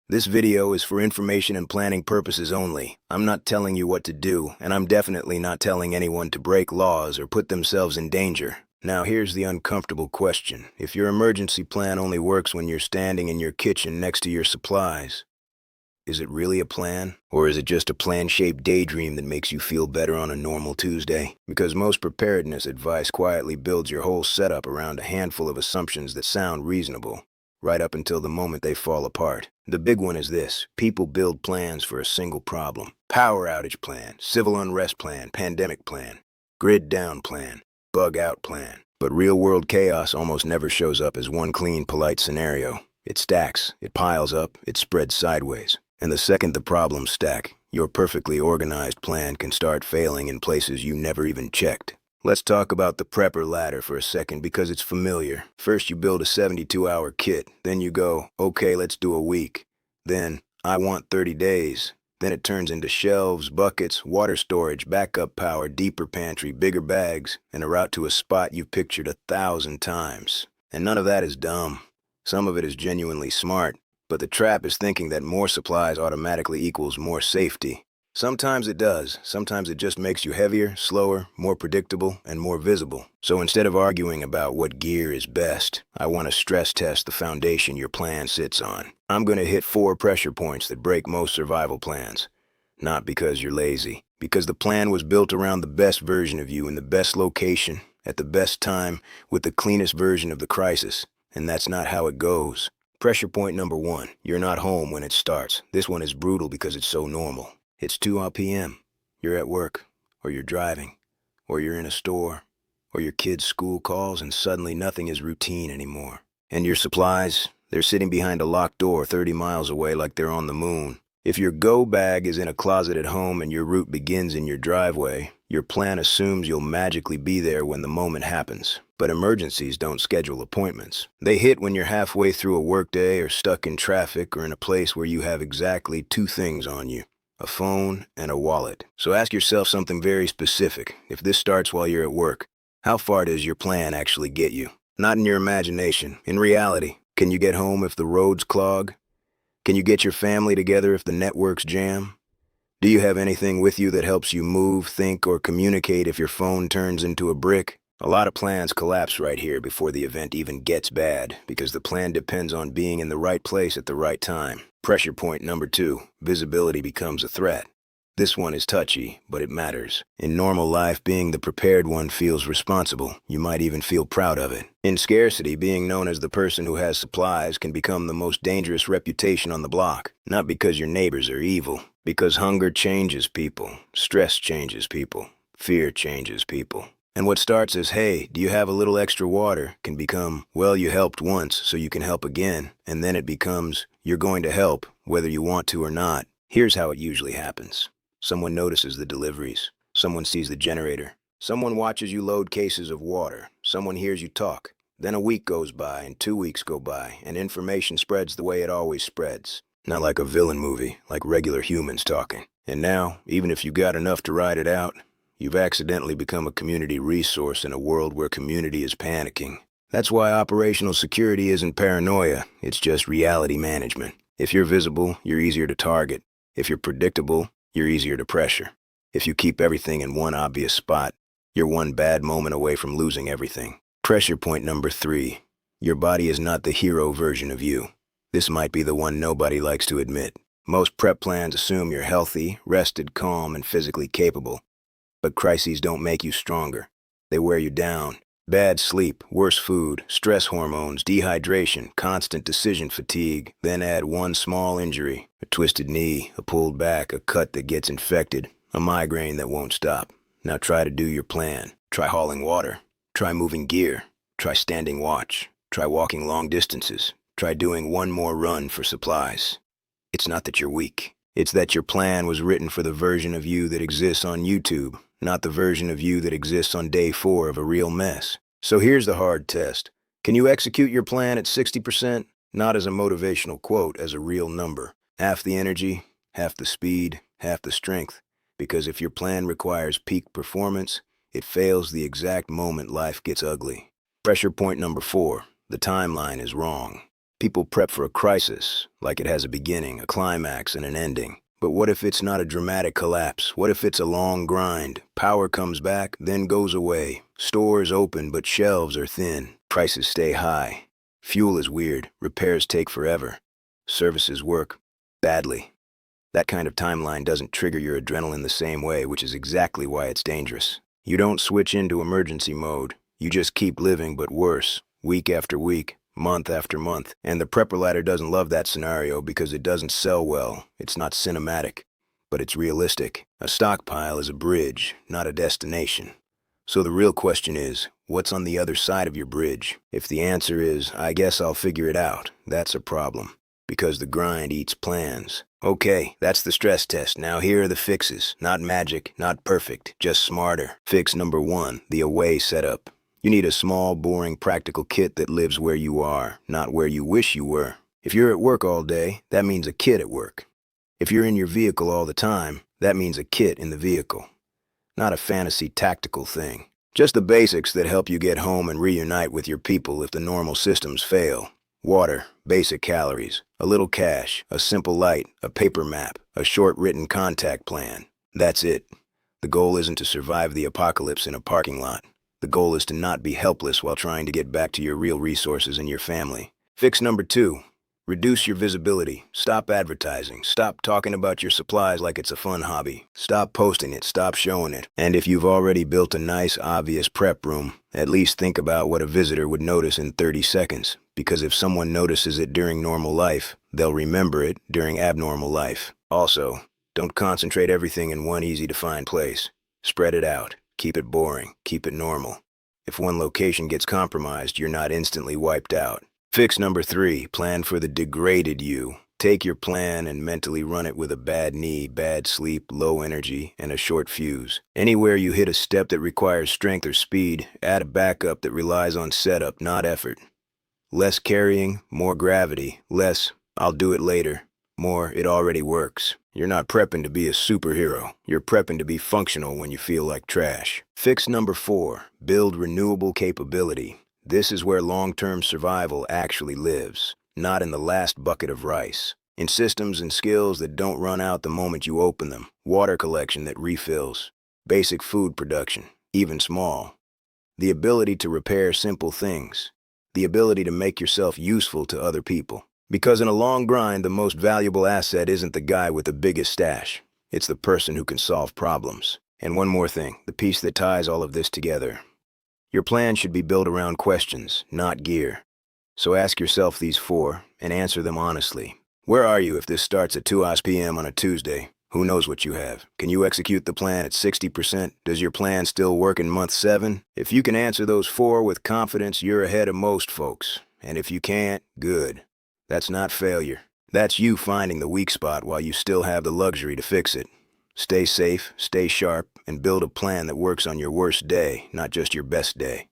This video is for information and planning purposes only. I'm not telling you what to do, and I'm definitely not telling anyone to break laws or put themselves in danger. Now here's the uncomfortable question. If your emergency plan only works when you're standing in your kitchen next to your supplies, is it really a plan? Or is it just a plan-shaped daydream that makes you feel better on a normal Tuesday? Because most preparedness advice quietly builds your whole setup around a handful of assumptions that sound reasonable, right up until the moment they fall apart. The big one is this: people build plans for a single problem. Power outage plan, civil unrest plan, pandemic plan, grid down plan, bug out plan. But real-world chaos almost never shows up as one clean, polite scenario. It stacks, it piles up, it spreads sideways. And the second the problems stack, your perfectly organized plan can start failing in places you never even checked. Let's talk about the prepper ladder for a second because it's familiar. First you build a 72-hour kit, then you go, okay, let's do a week. Then, I want 30 days. Then it turns into shelves, buckets, water storage, backup power, deeper pantry, bigger bags, and a route to a spot you've pictured 1,000 times. And none of that is dumb. Some of it is genuinely smart. But the trap is thinking that more supplies automatically equals more safety. Sometimes it does. Sometimes it just makes you heavier, slower, more predictable, and more visible. So instead of arguing about what gear is best, I want to stress test the foundation your plan sits on. I'm going to hit 4 pressure points that break most survival plans. Not because you're lazy, because the plan was built around the best version of you in the best location, at the best time, with the cleanest version of the crisis. And that's not how it goes. Pressure point number 1, you're not home when it starts. This one is brutal because it's so normal. It's 2 p.m. You're at work, or you're driving, or you're in a store, or your kid's school calls, and suddenly nothing is routine anymore. And your supplies, they're sitting behind a locked door 30 miles away like they're on the moon. If your go bag is in a closet at home and your route begins in your driveway, your plan assumes you'll magically be there when the moment happens. But emergencies don't schedule appointments. They hit when you're halfway through a workday or stuck in traffic or in a place where you have exactly 2 things on you: a phone and a wallet. So ask yourself something very specific. If this starts while you're at work, how far does your plan actually get you? Not in your imagination, in reality. Can you get home if the roads clog? Can you get your family together if the networks jam? Do you have anything with you that helps you move, think, or communicate if your phone turns into a brick? A lot of plans collapse right here before the event even gets bad, because the plan depends on being in the right place at the right time. Pressure point number 2, visibility becomes a threat. This one is touchy, but it matters. In normal life, being the prepared one feels responsible. You might even feel proud of it. In scarcity, being known as the person who has supplies can become the most dangerous reputation on the block. Not because your neighbors are evil, because hunger changes people, stress changes people, fear changes people. And what starts as, hey, do you have a little extra water, can become, well, you helped once, so you can help again. And then it becomes, you're going to help, whether you want to or not. Here's how it usually happens. Someone notices the deliveries. Someone sees the generator. Someone watches you load cases of water. Someone hears you talk. Then a week goes by, and 2 weeks go by, and information spreads the way it always spreads. Not like a villain movie, like regular humans talking. And now, even if you got enough to ride it out, you've accidentally become a community resource in a world where community is panicking. That's why operational security isn't paranoia, it's just reality management. If you're visible, you're easier to target. If you're predictable, you're easier to pressure. If you keep everything in one obvious spot, you're one bad moment away from losing everything. Pressure point number 3, your body is not the hero version of you. This might be the one nobody likes to admit. Most prep plans assume you're healthy, rested, calm, and physically capable. But crises don't make you stronger. They wear you down. Bad sleep, worse food, stress hormones, dehydration, constant decision fatigue. Then add one small injury: a twisted knee, a pulled back, a cut that gets infected, a migraine that won't stop. Now try to do your plan. Try hauling water. Try moving gear. Try standing watch. Try walking long distances. Try doing one more run for supplies. It's not that you're weak. It's that your plan was written for the version of you that exists on YouTube, not the version of you that exists on day 4 of a real mess. So here's the hard test. Can you execute your plan at 60%? Not as a motivational quote, as a real number. Half the energy, half the speed, half the strength. Because if your plan requires peak performance, it fails the exact moment life gets ugly. Pressure point number 4, the timeline is wrong. People prep for a crisis, like it has a beginning, a climax, and an ending. But what if it's not a dramatic collapse? What if it's a long grind? Power comes back, then goes away. Stores open, but shelves are thin. Prices stay high. Fuel is weird. Repairs take forever. Services work badly. That kind of timeline doesn't trigger your adrenaline the same way, which is exactly why it's dangerous. You don't switch into emergency mode. You just keep living, but worse, week after week, month after month. And the prepper ladder doesn't love that scenario because it doesn't sell well. It's not cinematic, but it's realistic. A stockpile is a bridge, not a destination. So the real question is, what's on the other side of your bridge? If the answer is, I guess I'll figure it out, that's a problem. Because the grind eats plans. Okay, that's the stress test. Now here are the fixes. Not magic, not perfect, just smarter. Fix number 1, the away setup. You need a small, boring, practical kit that lives where you are, not where you wish you were. If you're at work all day, that means a kit at work. If you're in your vehicle all the time, that means a kit in the vehicle. Not a fantasy tactical thing. Just the basics that help you get home and reunite with your people if the normal systems fail. Water, basic calories, a little cash, a simple light, a paper map, a short written contact plan. That's it. The goal isn't to survive the apocalypse in a parking lot. The goal is to not be helpless while trying to get back to your real resources and your family. Fix number 2. Reduce your visibility. Stop advertising. Stop talking about your supplies like it's a fun hobby. Stop posting it. Stop showing it. And if you've already built a nice, obvious prep room, at least think about what a visitor would notice in 30 seconds. Because if someone notices it during normal life, they'll remember it during abnormal life. Also, don't concentrate everything in one easy-to-find place. Spread it out. Keep it boring. Keep it normal. If one location gets compromised, you're not instantly wiped out. Fix number 3, plan for the degraded you. Take your plan and mentally run it with a bad knee, bad sleep, low energy, and a short fuse. Anywhere you hit a step that requires strength or speed, add a backup that relies on setup, not effort. Less carrying, more gravity. Less, I'll do it later. More, it already works. You're not prepping to be a superhero. You're prepping to be functional when you feel like trash. Fix number 4, build renewable capability. This is where long-term survival actually lives, not in the last bucket of rice. In systems and skills that don't run out the moment you open them. Water collection that refills. Basic food production, even small. The ability to repair simple things. The ability to make yourself useful to other people. Because in a long grind, the most valuable asset isn't the guy with the biggest stash. It's the person who can solve problems. And one more thing, the piece that ties all of this together. Your plan should be built around questions, not gear. So ask yourself these 4 and answer them honestly. Where are you if this starts at 2 p.m. on a Tuesday? Who knows what you have? Can you execute the plan at 60%? Does your plan still work in month 7? If you can answer those 4 with confidence, you're ahead of most folks. And if you can't, good. That's not failure. That's you finding the weak spot while you still have the luxury to fix it. Stay safe, stay sharp, and build a plan that works on your worst day, not just your best day.